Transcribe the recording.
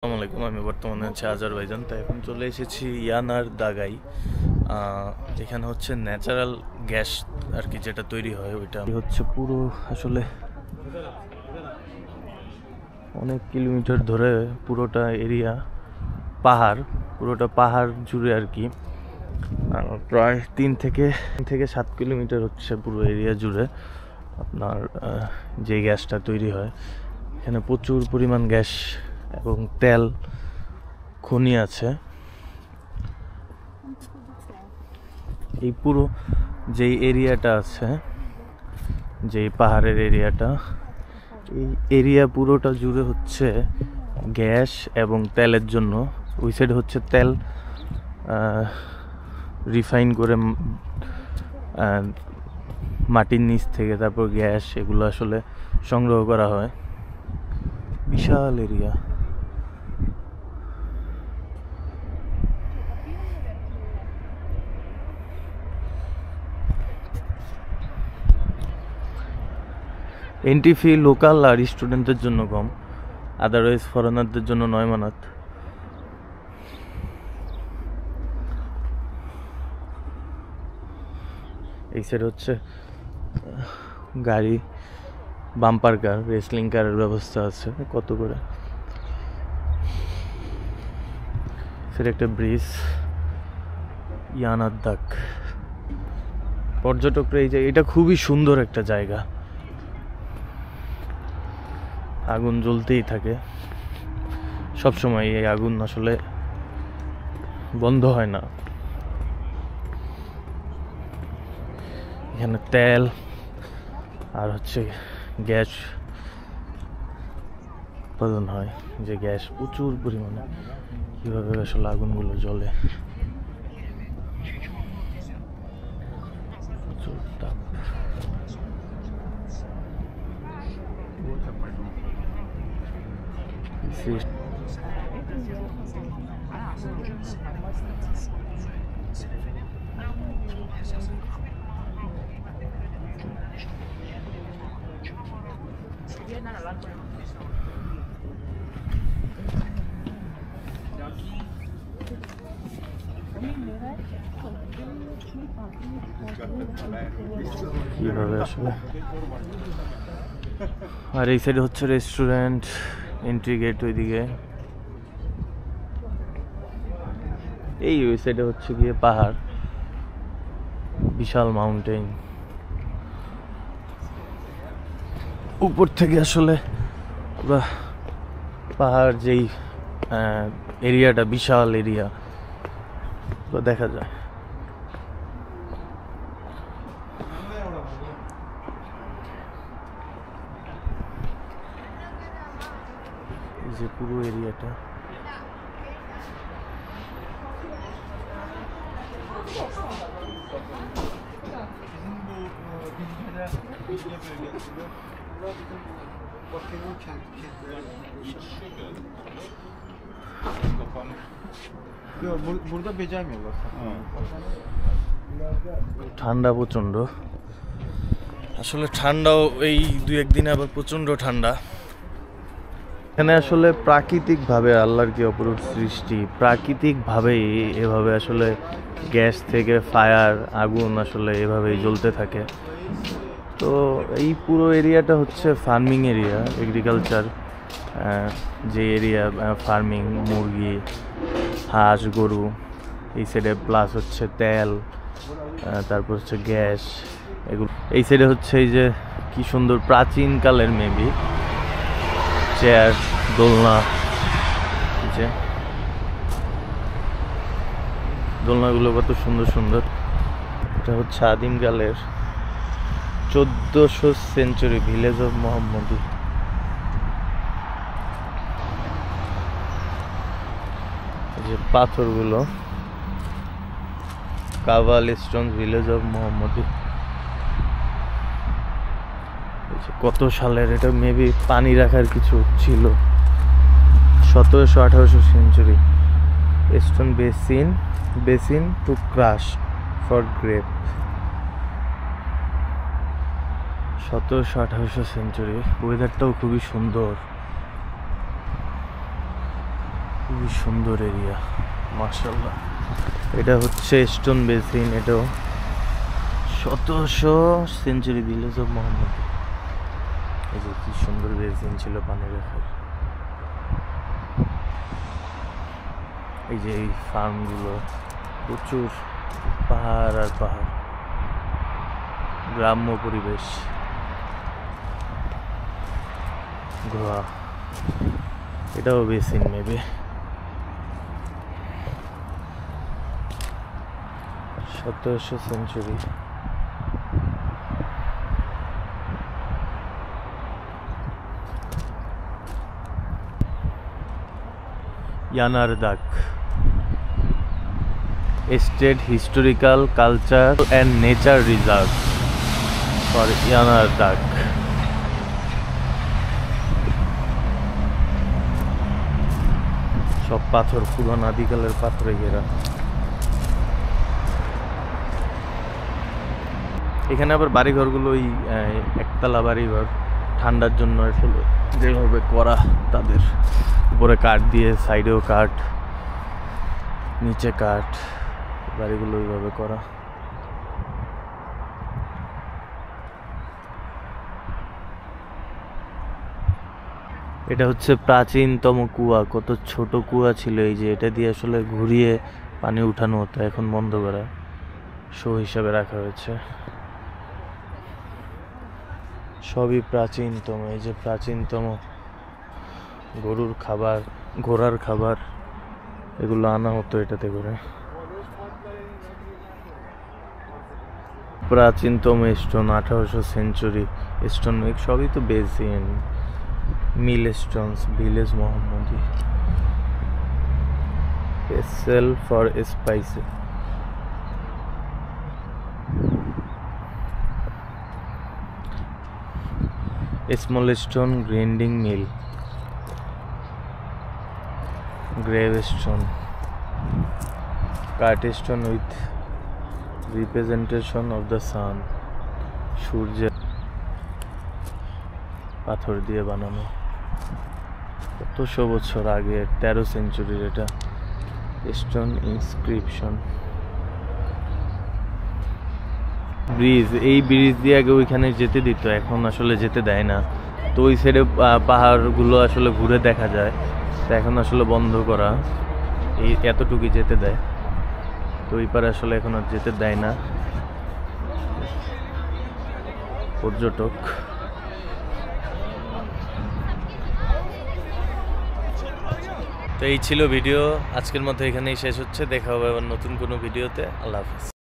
আসসালামু আলাইকুম। আমি বর্তমানে আছি আজারবাইজান। তাই এখন চলে এসেছি ইয়ানার দাগাই। এখানে হচ্ছে ন্যাচারাল গ্যাস আর কি যেটা তৈরি হয় ওইটা হচ্ছে পুরো আসলে অনেক কিলোমিটার ধরে পুরোটা এরিয়া পুরোটা পাহাড় জুড়ে আর কি। প্রায় 3 থেকে 7 কিলোমিটার হচ্ছে পুরো এরিয়া জুড়ে আপনার যে গ্যাসটা তৈরি হয়। এখানে প্রচুর পরিমাণ গ্যাস এবং তেল খনি আছে। এই পুরো যেই এরিয়াটা আছে, যেই পাহাড়ের এরিয়াটা, এই এরিয়া পুরোটা জুড়ে হচ্ছে গ্যাস এবং তেলের জন্য। ওই সাইডে হচ্ছে তেল রিফাইন করে মাটির নিচ থেকে তারপর গ্যাস এগুলো আসলে সংগ্রহ করা হয়। বিশাল এরিয়া। এন্ট্রি ফি লোকাল আর স্টুডেন্টদের জন্য কম, আদারওয়াইজ ফরেনারদের জন্য 9 মানাত। এই সাইড হচ্ছে গাড়ি, বাম্পার কার, রেসলিং কারের ব্যবস্থা আছে কত করে। সেটা একটা ব্রিজ, ইয়ানার দাগ। পর্যটকরা এই যে এটা খুবই সুন্দর একটা জায়গা। আগুন জ্বলতেই থাকে সবসময়, এই আগুন আসলে বন্ধ হয় না। এখানে তেল আর হচ্ছে গ্যাস উৎপাদন হয়, যে গ্যাস প্রচুর পরিমাণে। কিভাবে আসলে আগুনগুলো জ্বলে, প্রচুর তাপ। কিভাবে আসলে। আর এই সাইডে হচ্ছে রেস্টুরেন্ট, এন্ট্রি গেট ওইদিকে। এই ওই সাইডে হচ্ছে গিয়ে পাহাড়, বিশাল মাউন্টেন। উপর থেকে আসলে পুরা পাহাড়, যেই এরিয়াটা বিশাল এরিয়া দেখা যায়। এই যে পুরো এরিয়াটা ঠান্ডা প্রচন্ড। আসলে ঠান্ডাও এই 2-1 দিনে আবার প্রচন্ড ঠান্ডা। এখানে আসলে প্রাকৃতিকভাবে আল্লাহর কি অপরূপ সৃষ্টি, প্রাকৃতিকভাবেই এভাবে আসলে গ্যাস থেকে ফায়ার, আগুন আসলে এভাবেই জ্বলতে থাকে। তো এই পুরো এরিয়াটা হচ্ছে ফার্মিং এরিয়া, এগ্রিকালচার যে এরিয়া, ফার্মিং, মুরগি, হাঁস, গরু। এই সাইডে প্লাস হচ্ছে তেল, তারপর হচ্ছে গ্যাস এগুলো। এই সাইডে হচ্ছে এই যে কি সুন্দর প্রাচীন কালের মেবি চেয়ার, দোলনা। যে দোলনাগুলো কত সুন্দর সুন্দর। এটা হচ্ছে আদিমকালের 1400 সেঞ্চুরি ভিলেজ অফ মোহাম্মদী। এই যে পাথরগুলো, কাভাল স্টোন ভিলেজ অফ মোহাম্মদী। কত সালের এটা, মেবি পানি রাখার কিছু ছিল। 1700-1800 century. Stone basin to crush for grape. 1700-1800 century. ওয়েদারটাও খুবই সুন্দর। খুবই সুন্দর এরিয়া মাশাআল্লাহ। এটা হচ্ছে স্টোন বেসিন, এটাও 1700 সেঞ্চুরি ভিলেজ অফ মোহাম্মদ। এই যে কি সুন্দর বেসিন ছিল পানি রাখার। এই যে এই ফার্মগুলো, প্রচুর পাহাড় আর পাহাড়, গ্রাম্য পরিবেশ। গোয়া, এটাও basin maybe. 1700 century. Yanardag state historical culture and nature reserve for Yanardag. সব পাথর, পুরান আদিকালের পাথরে ঘেরা। এখানে আবার বাড়িঘরগুলো ওই একতলা বাড়িঘর, ঠান্ডার জন্য আসলে যেভাবে করা, তাদের উপরে কাঠ দিয়ে, সাইডেও কাঠ, নিচে কাঠ, বাড়িগুলো ওইভাবে করা। এটা হচ্ছে প্রাচীনতম কুয়া। কত ছোট কুয়া ছিল এই যে, এটা দিয়ে আসলে ঘুরিয়ে পানি উঠানো হতো, এখন বন্ধ করা, শো হিসাবে রাখা হয়েছে। সবই প্রাচীনতম। এই যে প্রাচীনতম গরুর খাবার, ঘোড়ার খাবার, এগুলো আনা হতো এটাতে করে। প্রাচীনতম স্টোন, 1800 সেঞ্চুরি স্টোন, সবই তো basin, mill stones, village Mohammadi. Cell for spicy. Small stone grinding mill. Gravestone, cut stone with representation of the sun, সূর্যের পাথর দিয়ে বানানো, কতশো বছর আগে, 13 সেঞ্চুরির এটা। Stone inscription. ব্রিজ, এই ব্রিজ দিয়ে আগে ওইখানে যেতে দিত, এখন আসলে যেতে দেয় না। তো ওই সাইডে পাহাড়গুলো আসলে ঘুরে দেখা যায়, তো এখন আসলে বন্ধ করা, এই এতটুকুই যেতে দেয়। তো ওই পারে আসলে এখন আর যেতে দেয় না পর্যটক। তো এই ছিল ভিডিও, আজকের মতো এখানেই শেষ হচ্ছে। দেখা হবে আবার নতুন কোনো ভিডিওতে। আল্লাহ হাফেজ।